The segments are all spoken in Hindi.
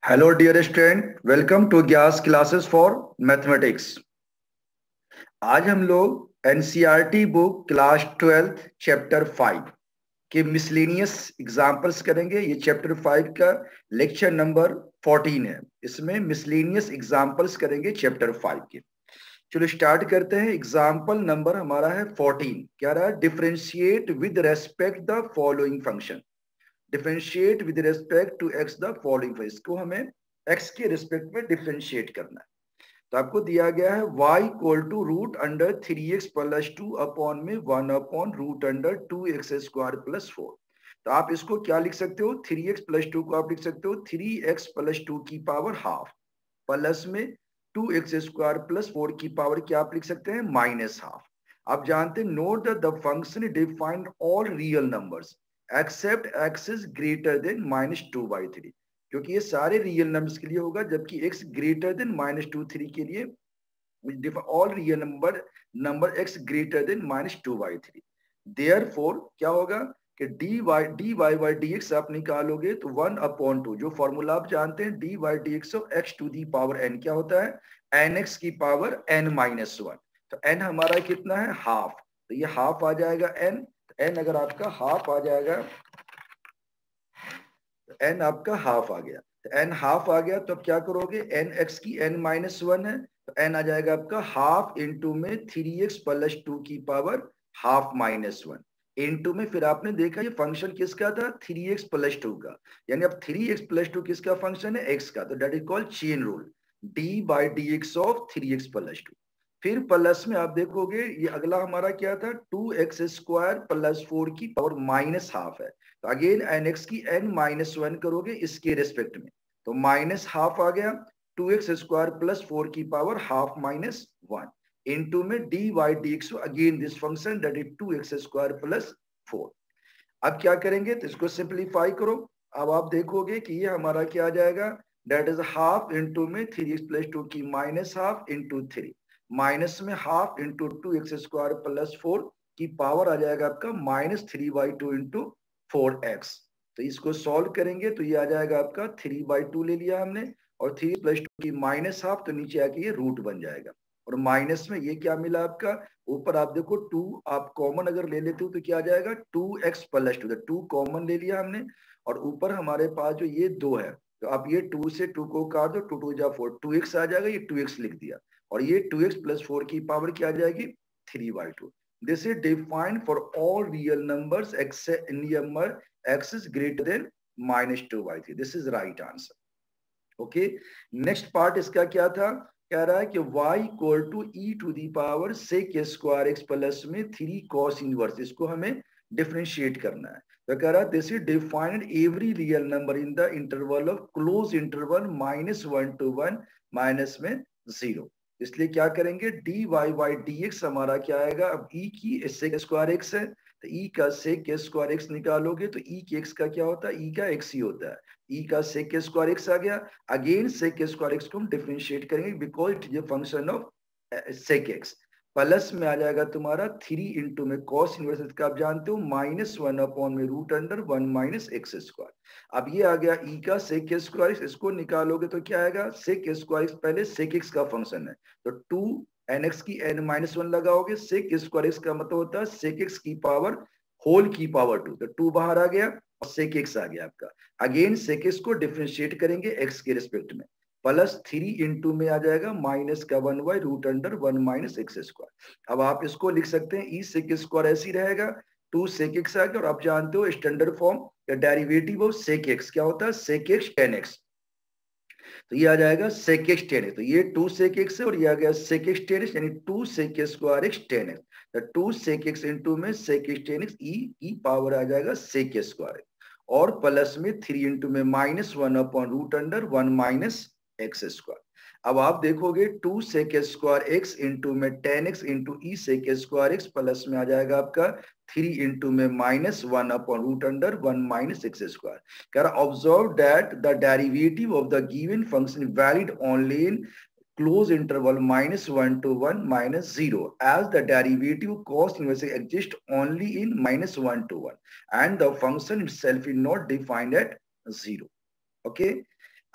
Hello dear student, welcome to ग्यास क्लासेस फॉर मैथमेटिक्स। आज हम लोग एनसीईआरटी बुक क्लास 12 चैप्टर 5 के मिसलेनियस एग्जांपल्स करेंगे। ये चैप्टर 5 का लेक्चर नंबर 14 है। इसमें मिसलेनियस एग्जांपल्स करेंगे चैप्टर 5 के। चलो स्टार्ट करते हैं। एग्जाम्पल नंबर हमारा है 14। क्या रहा है? Differentiate with respect the following function. Differentiate with respect to X the following. इसको हमें एक्स के रिस्पेक्ट में डिफरेंशिएट करना है। तो आपको दिया गया है y equal to root under 3x plus 2 upon में 1 upon root under 2x square plus 4। तो आप इसको क्या लिख सकते हो? 3x प्लस 2 को आप लिख सकते हो 3x प्लस 2 की पावर हाफ प्लस में 2x स्क्वायर प्लस 4 की पावर क्या आप लिख सकते हैं? Minus half. आप जानते हैं note the function defined all real numbers accept x is greater than -2/3। क्योंकि ये सारे रियल नंबर्स के लिए होगा, जबकि x ग्रेटर देन -2/3 के लिए all real number x greater than -2/3। Therefore क्या होगा कि dy/dx आप निकालोगे तो 1/2, जो फॉर्मूला आप जानते हैं dy/dx of x to the power n क्या होता है? nx की पावर n-1। तो n हमारा कितना है? हाफ। तो ये हाफ आ जाएगा n। तो n अगर आपका हाफ आ जाएगा, n आपका हाफ आ गया। तो n हाफ आ गया तो अब क्या करोगे? n x की n-1 है तो n आ जाएगा आपका हाफ इंटू में 3x प्लस 2 की पावर हाफ -1 इंटू में फिर आपने देखा ये फंक्शन किसका था? 3x प्लस 2 का। यानी अब 3x प्लस 2 किसका फंक्शन है? x का। तो that is called chain rule, d/dx of 3x plus 2। फिर प्लस में आप देखोगे ये अगला हमारा क्या था? 2x स्क्वायर प्लस 4 की पावर माइनस हाफ है। तो अगेन nx की n-1 करोगे इसके रेस्पेक्ट में, तो माइनस हाफ आ गया। 2x स्क्वायर प्लस 4 की पावर हाफ -1 इंटू में dy/dx again this function that is 2x square plus 4। अब क्या करेंगे? तो इसको सिंप्लीफाई करो। अब आप देखोगे कि ये हमारा क्या आ जाएगा? दैट इज हाफ इंटू में 3x प्लस 2 की माइनस हाफ इंटू 3 माइनस में half into 2x square plus 4 की पावर आ जाएगा आपका -3/2 इंटू 4x। तो इसको सॉल्व करेंगे तो ये आ जाएगा आपका 3/2 ले लिया हमने, और 3 प्लस 2 की माइनस हाफ, तो नीचे आके ये रूट बन जाएगा। और माइनस में ये क्या मिला आपका? ऊपर आप देखो 2 आप कॉमन अगर ले लेते हो तो क्या आ जाएगा? 2x plus 2। 2 कॉमन ले लिया हमने, और ऊपर हमारे पास जो ये 2 है तो आप ये 2 से 2 को काट दो, 2 2 जा 4, 2x आ जाएगा, ये 2x लिख दिया। और ये 2x प्लस 4 की पावर क्या आ जाएगी? 3/2। This is defined for all real numbers except number x is greater than -2/3। This is right answer. Okay, next part इसका क्या था? कह रहा है कि y equal to e to the power sec square x plus में 3 cos इनवर्स। इसको हमें डिफरेंशिएट करना है। तो कह रहा है this is defined every real number in the interval of close interval -1 to 1 minus में 0। इसलिए क्या करेंगे? dy/dx हमारा क्या आएगा? अब e की sec स्क्वायर x है तो e का sec स्क्वायर x निकालोगे तो e की x का क्या होता है? e का x ही होता है। e का sec स्क्वायर x आ गया। अगेन sec स्क्वायर x को हम डिफरेंशिएट करेंगे because it is a function of sec x। Plus में आ जाएगा तुम्हारा 3 इंटू में cos इनवर्स का आप जानते हो -1 अपॉन में root under 1 minus x square. अब ये आ गया e का sec स्क्वायर x, इसको निकालोगे तो क्या आएगा? sec स्क्वायर x पहले sec x का फंक्शन है तो 2 nx की n-1 लगाओगे। sec स्क्वायर x का मतलब होता है sec x की पावर होल की पावर 2, तो 2 बाहर आ गया और sec x आ गया आपका। अगेन sec x को डिफरेंशिएट करेंगे x के रिस्पेक्ट में, प्लस 3 इंटू में आ जाएगा माइनस का 1 root under 1 minus x square. अब आप इसको लिख सकते हैं ई सेक स्क्वायर ऐसे ही रहेगा, 2 सेक एक्स आ गया। और आप जानते हो स्टैंडर्ड फॉर्म या डेरिवेटिव ऑफ सेक एक्स क्या होता है? Sec x tan x. तो ये आ जाएगा सेक एक्स टेन एक्स। तो ये 2 सेक एक्स है और ये आ गया सेक एक्स टेन एक्स, यानी 2 sec square x tan x. तो 2 सेक एक्स इंटू में sec x tan x e power आ जाएगा सेक स्क्वायर, और प्लस में 3 इंटू में -1 upon root under 1 minus x square. अब आप देखोगे 2 सेक स्क्वायर एक्स इंटू में 10x into e sec square x, plus में आ जाएगा आपका 3 इंटू में -1 upon root under 1 minus x square. कह रहा observe that the derivative of the given function valid only in close interval -1 to 1 minus 0 as the derivative cos inverse exists only in -1 to 1 and the function itself is not defined at 0. Okay,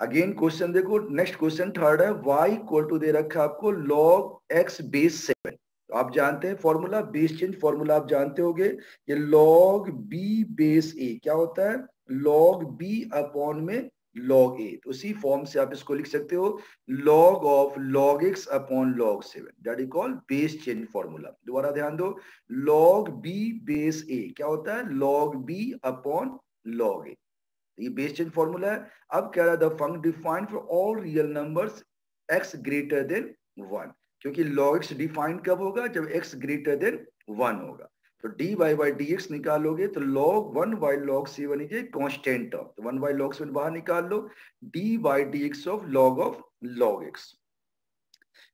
again question देखो, नेक्स्ट क्वेश्चन थर्ड है, y इक्वल टू दे रखा है आपको log x बेस 7। तो आप जानते हैं फॉर्मूला, बेस चेंज फॉर्मूला आप जानते होगे, ये log b बेस a क्या होता है, log b अपॉन में log a। तो उसी फॉर्म से आप इसको लिख सकते हो, log of log x upon log 7, that is called base change formula. दोबारा ध्यान दो, log b बेस a क्या होता है, log b upon log a, ये बेस चेंज फॉर्मूला है। अब कह रहा है the function defined for all real numbers x greater than 1, क्योंकि log x डिफाइन कब होगा, जब x ग्रेटर देन 1 होगा। तो dy बाई dx निकालोगे तो log 1 by log 7 is a constant term, तो 1 बाई log 7 बाहर निकाल लो, d by dx of log x।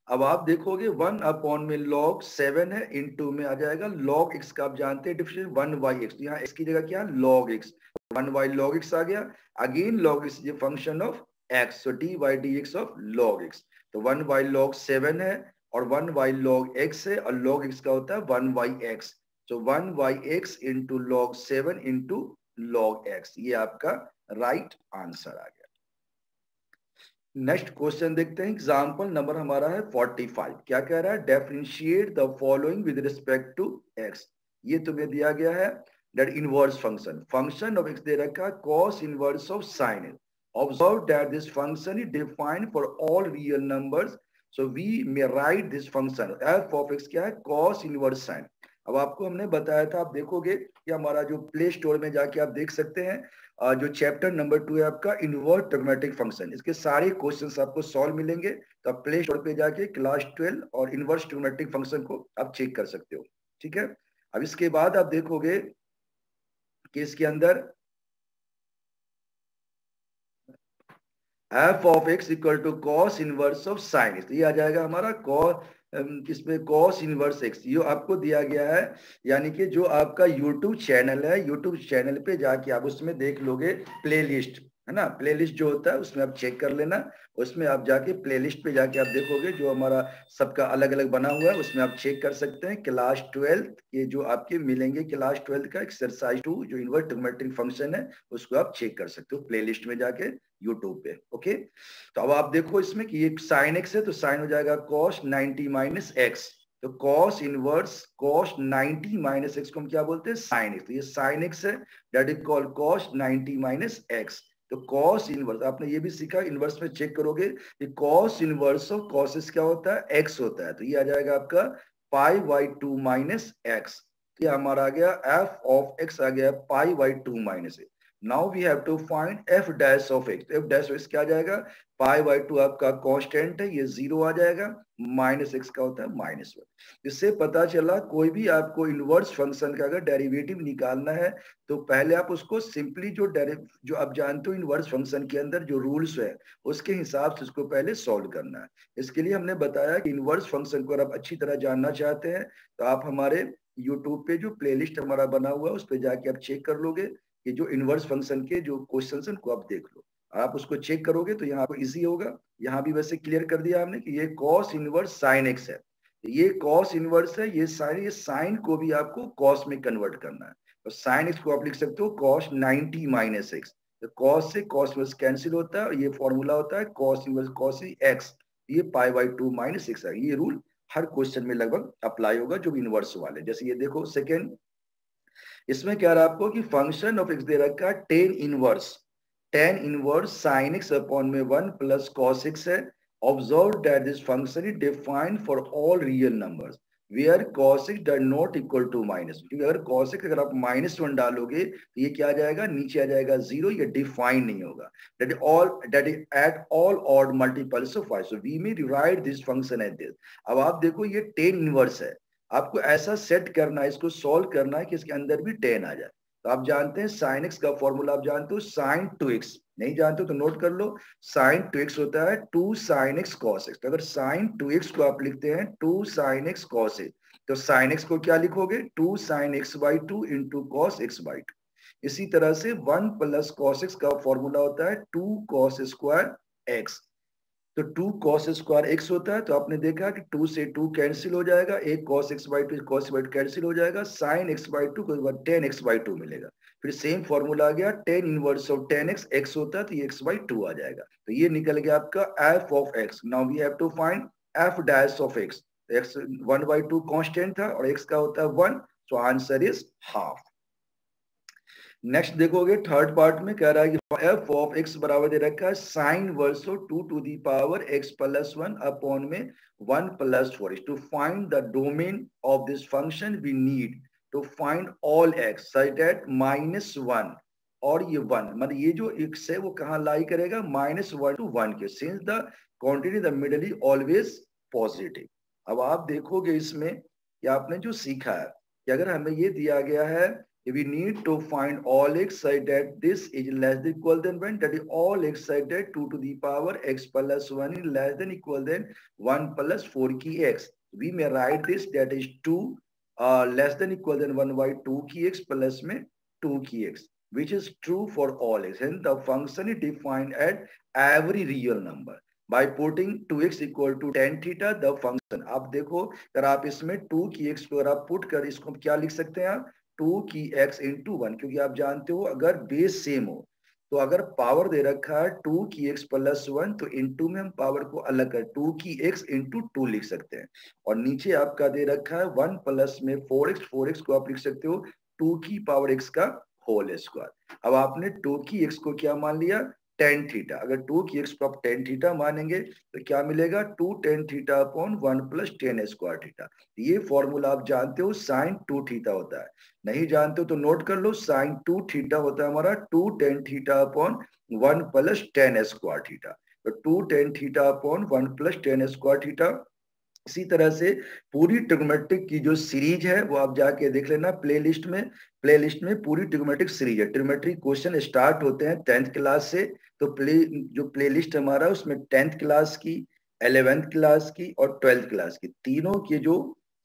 अब आप देखोगे 1 अपॉन में log 7 है, इनटू में आ जाएगा log x का, आप जानते हैं डिफरेंस 1 बाई x, तो यहाँ x की जगह क्या है log x, 1 by log x आ गया। Again log x is function of x, so d by dx of log x, तो 1 बाई log 7 है और 1 बाई log x है, और log x का होता है 1 by x, so 1 by x into log 7 into log x, ये आपका राइट आंसर आ गया। नेक्स्ट क्वेश्चन देखते हैं, एग्जाम्पल नंबर हमारा है 45। क्या कह रहा है, differentiate the following with respect to x। ये तुम्हें दिया गया है that inverse function, function of x दे रखा है cos inverse of sin x। Observe that this function is defined for all real numbers, so we may write this function f of x क्या है, cos इनवर्स sin। अब आपको हमने बताया था, आप देखोगे कि हमारा जो प्ले स्टोर में जाके आप देख सकते हैं, जो चैप्टर नंबर 2 है आपका इनवर्स ट्रिग्नोमेट्रिक फंक्शन, इसके सारे क्वेश्चंस आपको सॉल्व मिलेंगे। तो आप प्ले स्टोर पे जाके क्लास 12 और इनवर्स ट्रिग्नोमेट्रिक फंक्शन को आप चेक कर सकते हो, ठीक है। अब इसके बाद आप देखोगे कि इसके अंदर f of x equal to cos inverse of sine x, ये आ जाएगा हमारा किसमें कॉस इनवर्स x, ये आपको दिया गया है। यानी कि जो आपका YouTube चैनल है, YouTube चैनल पे जाके आप उसमें देख लोगे प्लेलिस्ट, है ना, प्लेलिस्ट जो होता है उसमें आप चेक कर लेना, उसमें आप जाके प्लेलिस्ट पे जाके आप देखोगे जो हमारा सबका अलग अलग बना हुआ है, उसमें आप चेक कर सकते हैं। क्लास 12 के जो आपके मिलेंगे, क्लास 12 का एक्सरसाइज 2 जो इनवर्स ट्रिग्नोमेट्रिक फंक्शन है, उसको आप चेक कर सकते हो प्लेलिस्ट में जाके यूट्यूब पे। ओके, तो अब आप देखो इसमें कि ये साइन एक्स है, तो साइन हो जाएगा cos 90 माइनस एक्स, तो cos inverse cos 90 minus x को हम क्या बोलते हैं, साइन एक्स, तो ये साइन एक्स है, that is called cos 90 minus x. तो cos इनवर्स आपने ये भी सीखा, इनवर्स में चेक करोगे कि cos इनवर्स ऑफ cos क्या होता है, x होता है, तो ये आ जाएगा आपका पाई बाई 2 माइनस एक्स, ये हमारा आ गया f ऑफ x आ गया pi by 2 minus x. Now we have to find f dash of x, f dash of x क्या आ जाएगा, पाई बाई 2 आपका कांस्टेंट है, ये 0 आ जाएगा, माइनस x का होता है माइनस 1। इससे पता चला कोई भी आपको इनवर्स फंक्शन का अगर डेरिवेटिव निकालना है, तो पहले आप उसको सिंपली जो आप जानते हो इनवर्स फंक्शन के अंदर जो रूल्स है उसके हिसाब से उसको पहले सॉल्व करना है। इसके लिए हमने बताया कि इनवर्स फंक्शन को अगर आप अच्छी तरह जानना चाहते हैं, तो आप हमारे यूट्यूब पे जो प्लेलिस्ट हमारा बना हुआ है उस पर जाके आप चेक कर लोगे कि जो इनवर्स फंक्शन के जो क्वेश्चन है उनको आप देख लो, आप उसको चेक करोगे तो यहाँ पर इजी होगा। यहाँ भी वैसे क्लियर कर दिया हमने कि ये cos इनवर्स sin x है, ये cos इनवर्स है, ये साइन को भी आपको cos में कन्वर्ट करना है, तो sin x को आप लिख सकते हो cos 90 माइनस एक्स, तो cos से cos इनवर्स कैंसिल होता है और ये फॉर्मूला होता है cos इनवर्स cos x, ये पाई बाई 2 माइनस एक्स है। ये रूल हर क्वेश्चन में लगभग अप्लाई होगा जो भी इनवर्स वाले, जैसे ये देखो सेकेंड, इसमें क्या रहा आपको कि फंक्शन ऑफ एक्स दे रखा है tan inverse sine x upon में 1 प्लस कॉस एक्स है। Observe that this function is defined for all real numbers where cos x does not equal to minus, क्योंकि अगर cos x अगर आप -1 डालोगे तो ये क्या आ जाएगा, नीचे आ जाएगा 0, ये डिफाइन नहीं होगा, that is at all odd multiples of 5, so we may rewrite this function as this। अब आप देखो ये 10 इनवर्स है, आपको ऐसा सेट करना है, इसको सॉल्व करना है कि इसके अंदर भी 10 आ जाए। तो आप जानते हैं साइन एक्स का फॉर्मूला आप जानते हो, साइन 2x, नहीं जानते हो तो नोट कर लो, साइन 2x होता है 2 साइन एक्स कॉस एक्स। तो अगर साइन 2x को आप लिखते हैं 2 साइन एक्स कॉस एक्स, तो साइन एक्स को क्या लिखोगे, 2 sine x by 2 into cos x by 2। इसी तरह से 1 प्लस कॉस एक्स का फॉर्मूला होता है 2 कॉस स्क्वायर एक्स, तो 2 cos स्क्वायर x होता है, तो आपने देखा कि 2 से 2 कैंसिल हो जाएगा, एक cos x by 2 cos by 2 cancel हो जाएगा, sin x बाई 2 को 10 x बाई 2 मिलेगा, फिर सेम फॉर्मूला आ गया, tan inverse of ten x, x होता है तो ये एक्स बाई टू आ जाएगा। तो ये निकल गया आपका f of x. Now we have to find F dash of x. X 1/2 constant था और एक्स का होता है 1, so answer is half. Next देखोगे थर्ड पार्ट में कह रहा है कि एफ ऑफ एक्स बराबर दे रखा है sine inverse of 2 to the power x plus 1 upon में 1 plus 4। To find the domain of this function we need to find all x such that -1 और ये 1, मतलब ये जो एक्स है वो कहाँ लाई करेगा, -1 to 1 के, since the quantity the middle is always positive. अब आप देखोगे इसमें कि आपने जो सीखा है कि अगर हमें ये दिया गया है we need to find all x such that this is less than equal than 1, that is all x such that 2 to the power x plus 1 is less than equal than 1 plus 4 की x. We may write this that is 2 less than equal than 1 by 2 की x plus में 2 की x, which is true for all x. Hence the function is defined at every real number. By putting 2x equal to tan theta, the function, आप देखो अगर आप इसमें 2 की x को अगर आप पुट कर इसको क्या लिख सकते हैं आप, 2 की x इंटू 1, क्योंकि आप जानते हो अगर बेस सेम हो तो अगर पावर दे रखा है 2 की x प्लस 1 तो इंटू में हम पावर को अलग कर 2 की x इंटू 2 लिख सकते हैं, और नीचे आपका दे रखा है 1 प्लस में 4x को आप लिख सकते हो 2 की पावर x का होल स्क्वायर। अब आपने 2 की x को क्या मान लिया, टेन थीटा। अगर 2 की x को आप टेन थीटा मानेंगे तो क्या मिलेगा, 2 tan theta upon 1 plus ten square theta. ये फॉर्मूला आप जानते हो साइन 2 थीटा होता है, नहीं जानते हो तो नोट कर लो, साइन 2 थीटा होता है हमारा 2 tan theta upon 1 plus ten square theta. तो 2 tan theta upon 1 plus ten square theta. इसी तरह से पूरी ट्रिग्नोमेट्रिक की जो सीरीज है वो आप जाके देख लेना प्लेलिस्ट में पूरी ट्रिग्नोमेट्रिक सीरीज है। ट्रिग्नोमेट्रिक क्वेश्चन स्टार्ट होते हैं 10th क्लास से, तो जो प्लेलिस्ट हमारा उसमें 10th क्लास की, 11th क्लास की और 12th क्लास की, तीनों के जो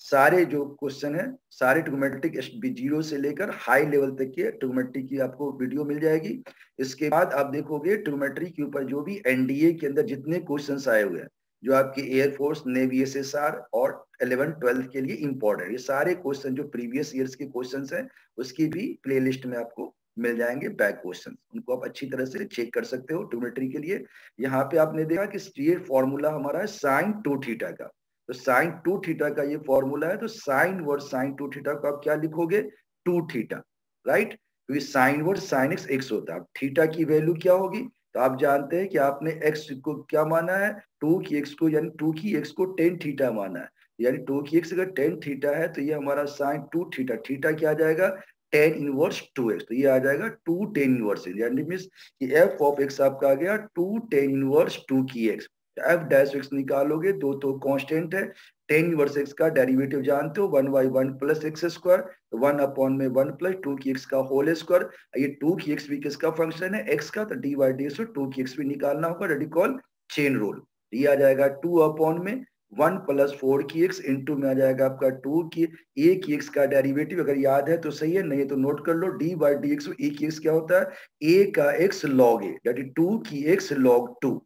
सारे जो क्वेश्चन है सारे ट्रिग्नोमेट्रिक 0 से लेकर हाई लेवल तक के ट्रिग्नोमेट्रिक की आपको वीडियो मिल जाएगी। इसके बाद आप देखोगे ट्रिग्नोमेट्री के ऊपर जो भी एनडीए के अंदर जितने क्वेश्चंस आए हुए हैं, जो आपके एयरफोर्स, नेवी, एसएसआर और 11th-12th के लिए इंपॉर्टेंट, ये सारे क्वेश्चन जो प्रीवियस ईयर्स के क्वेश्चंस हैं उसकी भी प्लेलिस्ट में आपको मिल जाएंगे बैक क्वेश्चन, उनको आप अच्छी तरह से चेक कर सकते हो ट्रिग्नोमेट्री के लिए। यहाँ पे आपने देखा कि ये फॉर्मूला हमारा है साइन 2 थीटा का, तो साइन 2 थीटा का ये फॉर्मूला है, तो साइन वर्ड साइन 2 थीटा को आप क्या लिखोगे, 2 थीटा, राइट। तो ये साइन वर्ड साइन एक्स होता है, थीटा की वैल्यू क्या होगी, तो आप जानते हैं कि आपने x को क्या माना है, 2 की x को, यानी 2 की x को टेन थीटा माना है, यानी 2 की x अगर टेन थीटा है तो ये हमारा साइन 2 थीटा, थीटा क्या आ जाएगा, टेन इनवर्स 2x, तो ये आ जाएगा 2 टेन इनवर्स, यानी मींस कि f ऑफ x आपका आ गया 2 टेन इनवर्स 2 की x। एफ डैश एक्स निकालोगे, दो तो कांस्टेंट है, टेन इनवर्स एक्स का डेरिवेटिव जानते हो 1/1 प्लस एक्स स्क्वायर, 1 अपॉन में 1 प्लस 2 की एक्स का होल स्क्वायर। ये 2 की एक्स भी किसका फंक्शन है, एक्स का, तो डी बाई डी से 2 की एक्स भी निकालना होगा, डेट कॉल चेन रूल। ये आ जाएगा 2 अपॉन में 1 प्लस 4 की एक्स इंटू में आ जाएगा आपका 2 की ए की एक्स का डेरिवेटिव, अगर याद है तो सही है, नहीं तो नोट कर लो, d by d x, a की एक्स क्या होता है, ए का x log a, that is 2 की एक्स लॉग 2,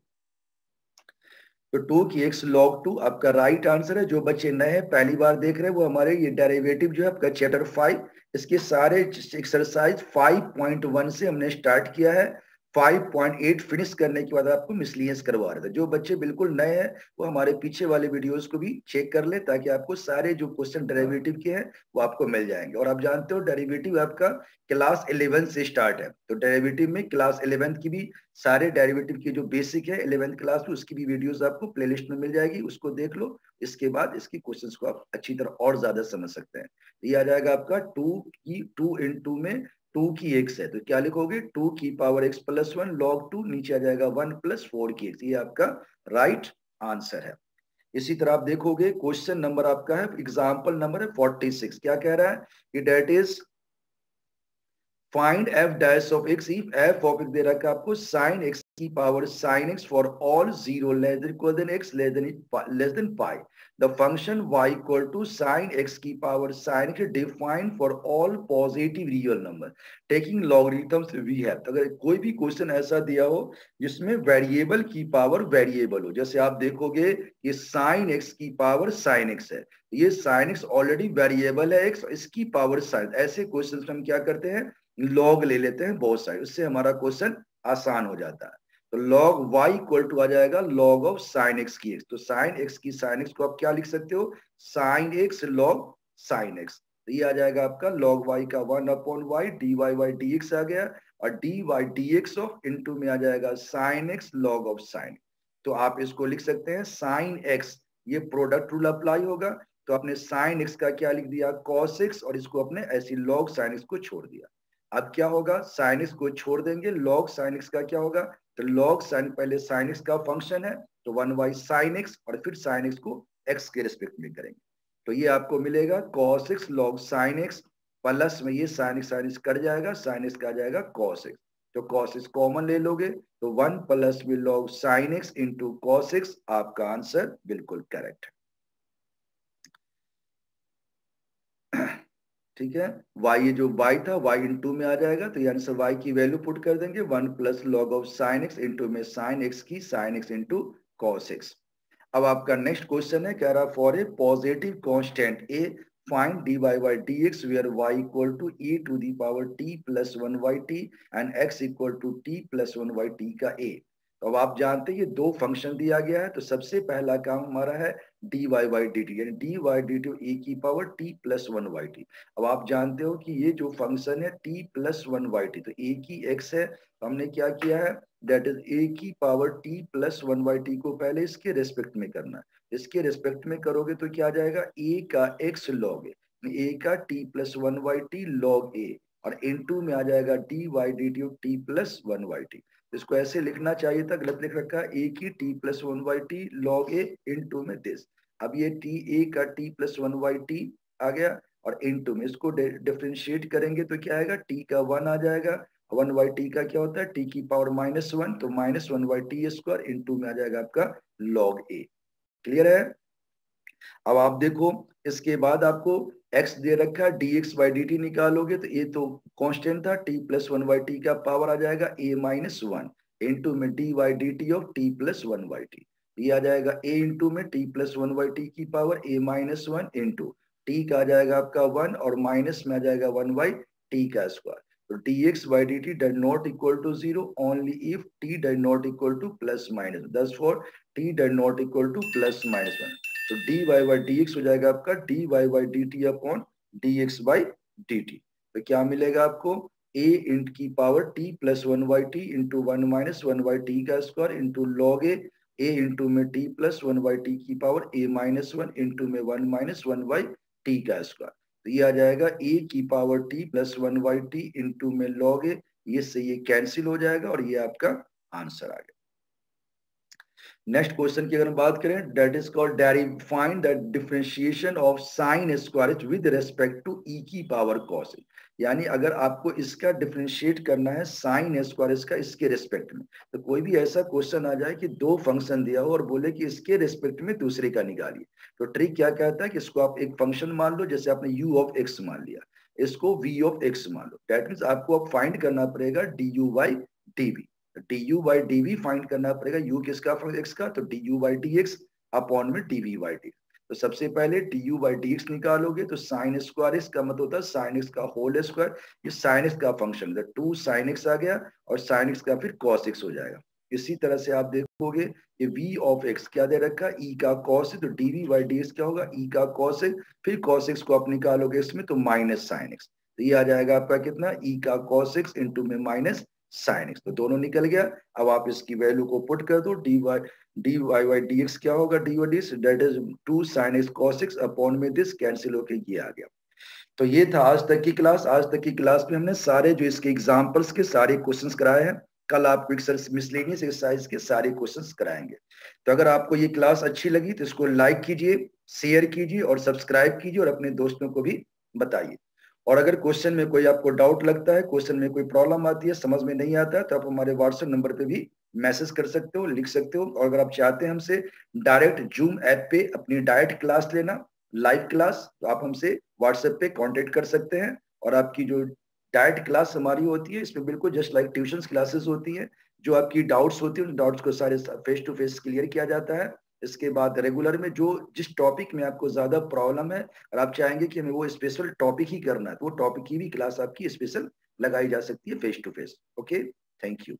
तो 2 की x log 2 आपका राइट आंसर है। जो बच्चे नए हैं पहली बार देख रहे हैं वो हमारे ये डेरिवेटिव जो है आपका चैप्टर 5, इसके सारे एक्सरसाइज 5.1 से हमने स्टार्ट किया है, 5.8 फिनिश करने के बाद आपको मिसलिनियस करवा रहे थे। जो बच्चे बिल्कुल नए हैं वो हमारे पीछे वाले वीडियोस को भी चेक कर ले, ताकि आपको सारे जो क्वेश्चन डेरिवेटिव के हैं वो आपको मिल जाएंगे। और आप जानते हो डेरिवेटिव आपका क्लास 11 से स्टार्ट है, तो डेरिवेटिव में क्लास 11 की भी सारे डेरिवेटिव की जो बेसिक है 11th क्लास में, उसकी भी वीडियोस आपको प्लेलिस्ट में मिल जाएगी, उसको देख लो। इसके बाद इसकी क्वेश्चंस को आप अच्छी तरह और ज्यादा समझ सकते हैं। ये आ जाएगा आपका 2 इंटू में 2 की x है, तो क्या लिखोगे, 2 की पावर x प्लस 1 लॉग 2, नीचे आ जाएगा 1 प्लस 4 की x, ये आपका राइट आंसर है। इसी तरह आप देखोगे क्वेश्चन नंबर आपका है, एग्जाम्पल नंबर है 46, क्या कह रहा है कि that is find F dash of X if F of X दे रखा है आपको साइन एक्स की power sine X for all 0 less than equal than X less than pi, the फंक्शन y equal to sine x की power sine X defined for all positive real number taking logarithms we have. अगर कोई भी क्वेश्चन ऐसा दिया हो जिसमें वेरिएबल की पावर वेरिएबल हो, जैसे आप देखोगे ये साइन एक्स की पावर साइन एक्स है, ये साइन एक्स ऑलरेडी वेरिएबल है एक्स, इसकी पावर साइन, ऐसे क्वेश्चन हम क्या करते हैं लॉग ले लेते हैं बोथ साइड, उससे हमारा क्वेश्चन आसान हो जाता है। तो लॉग y इक्वल टू आ जाएगा log ऑफ साइन एक्स की एक्स। तो साइन एक्स की साइन एक्स को आप क्या लिख सकते हो, sine x log sine x. तो ये आ जाएगा आपका log y का 1/y dy बाई dx आ गया, और dy dx ऑफ इनटू में आ जाएगा sine x log of sign. तो आप इसको लिख सकते हैं साइन एक्स, ये प्रोडक्ट रूल अप्लाई होगा। तो आपने साइन एक्स का क्या लिख दिया, कॉस एक्स, और इसको अपने ऐसी log साइन एक्स को छोड़ दिया। अब क्या होगा, साइन एक्स को छोड़ देंगे, log साइन एक्स का क्या होगा, तो log साइन पहले साइन एक्स का फंक्शन है, तो 1 साइन एक्स, और फिर साइन एक्स को एक्स के रिस्पेक्ट में करेंगे। तो ये आपको मिलेगा cos x log sine x, plus में ये साइन एक्स कट जाएगा, साइन एक्स का आ जाएगा cos x। तो cos x कॉमन ले लोगे, तो 1 प्लस में log sign x into cos x, आपका आंसर बिल्कुल करेक्ट है। ठीक है, y, ये जो y था y इंटू में आ जाएगा, तो यानी सर y की वैल्यू पुट कर देंगे 1 plus log of sine x into में साइन एक्स की sine x into cos x. अब आपका नेक्स्ट क्वेश्चन है, कह रहा for a positive constant a find dy by dx where y equal to e to the power t plus 1/t and x equal to t plus 1/t का a। तो अब आप जानते हैं ये दो फंक्शन दिया गया है, तो सबसे पहला काम हमारा है dy बाई dt, यानी dy बाई dt e की पावर t प्लस 1/t। अब आप जानते हो कि ये जो फंक्शन है t प्लस 1/t, तो a की x है, तो हमने क्या किया है, दैट इज a की पावर t प्लस 1/t को पहले इसके रेस्पेक्ट में करना है। इसके रेस्पेक्ट में करोगे तो क्या आ जाएगा, a का x log a का t plus 1/t log a, और इनटू में आ जाएगा dy dt of t plus 1/t। इसको ऐसे लिखना चाहिए था, गलत लिख रखा है, a की t plus 1/t log a into में दिस। अब ये t a का t प्लस 1/t आ गया, और इनटू में इसको डिफरेंशिएट करेंगे तो क्या आएगा, t का 1 आ जाएगा, 1/t का क्या होता है, t की पावर -1, तो -1/t² इनटू में आ जाएगा आपका log a। क्लियर है। अब आप देखो, इसके बाद आपको x दे रखा है, dx बाई dt निकालोगे, तो ये तो कांस्टेंट था, t प्लस 1/t का पावर आ जाएगा a-1 इंटू में dy by dt of t plus 1/t। ये आ जाएगा a इंटू में t प्लस 1/t की पावर a-1 इंटू t का आ जाएगा आपका 1, और माइनस में आ जाएगा 1/t का स्क्वायर। तो dx by dt does not equal to 0 only if t does not equal to plus minus, thus for t does not equal to plus minus 1। तो dy by dx हो जाएगा आपका dy by dt upon dx by dt। तो क्या मिलेगा आपको, a इंट की power t plus 1/t into 1 minus 1/t का square into log a into में t प्लस 1/t की पावर a-1 इंटू में 1 माइनस 1/t का स्क्वायर। तो ये आ जाएगा a की power t plus 1/t into में log a, ये से ये कैंसिल हो जाएगा, और ये आपका आंसर आ गया। नेक्स्ट क्वेश्चन की अगर हम बात करें, that is called find the differentiation of sine square with respect to e की पावर cos। यानी अगर आपको इसका डिफरेंशिएट करना है साइन स्क्वायर का इसके रेस्पेक्ट में, तो कोई भी ऐसा क्वेश्चन आ जाए कि दो फंक्शन दिया हो और बोले कि इसके रेस्पेक्ट में दूसरे का निकालिए, तो ट्रिक क्या कहता है कि इसको आप एक फंक्शन मान लो, जैसे आपने u ऑफ x मान लिया, इसको v ऑफ x मान लो, दैट मीन्स आपको अब फाइंड करना पड़ेगा du by dv। du by dv find करना पड़ेगा, u किसका x का, तो du बाई dx अपॉन में dv बाई dx। तो सबसे पहले du बाई dx निकालोगे, तो साइन स्क्वायर x का मतलब होता है साइन x का होल स्क्वायर, ये साइन x का फंक्शन है, 2 साइन x आ गया, और साइन x का फिर cos x हो जाएगा। इसी तरह से आप देखोगे ये v ऑफ x क्या दे रखा है, e का cos, तो dv बाई dx क्या होगा, e का cos x, फिर cos x को आप निकालोगे इसमें, तो माइनस साइन x, तो ये आ जाएगा आपका कितना, e का cos x इंटू में माइनस साइन एक्स। तो दोनों निकल गया। अब आप इसकी वैल्यू को पुट कर दो, dy बाई dx क्या होगा, dy by dx that is 2 sin x cos x upon में दिस, कैंसिल होके ये आ गया। तो ये था आज तक की क्लास। आज तक की क्लास में हमने सारे जो इसके एग्जांपल्स के सारे क्वेश्चंस कराए हैं। कल आपको मिसलेनियस एक्सरसाइज के सारे क्वेश्चंस कराएंगे। तो अगर आपको ये क्लास अच्छी लगी तो इसको लाइक कीजिए, शेयर कीजिए और सब्सक्राइब कीजिए, और अपने दोस्तों को भी बताइए। और अगर क्वेश्चन में कोई आपको डाउट लगता है, क्वेश्चन में कोई प्रॉब्लम आती है, समझ में नहीं आता है, तो आप हमारे व्हाट्सएप नंबर पे भी मैसेज कर सकते हो, लिख सकते हो। और अगर आप चाहते हैं हमसे डायरेक्ट जूम ऐप पे अपनी डायरेक्ट क्लास लेना, लाइव क्लास, तो आप हमसे व्हाट्सएप पे कांटेक्ट कर सकते हैं। और आपकी जो डायरेक्ट क्लास हमारी होती है, इसमें बिल्कुल जस्ट लाइक ट्यूशन क्लासेस होती है। जो आपकी डाउट्स होती है, उन डाउट्स को सारे फेस टू फेस क्लियर किया जाता है। इसके बाद रेगुलर में जो जिस टॉपिक में आपको ज्यादा प्रॉब्लम है और आप चाहेंगे कि हमें वो स्पेशल टॉपिक ही करना है, तो वो टॉपिक की भी क्लास आपकी स्पेशल लगाई जा सकती है face to face. Okay, thank you.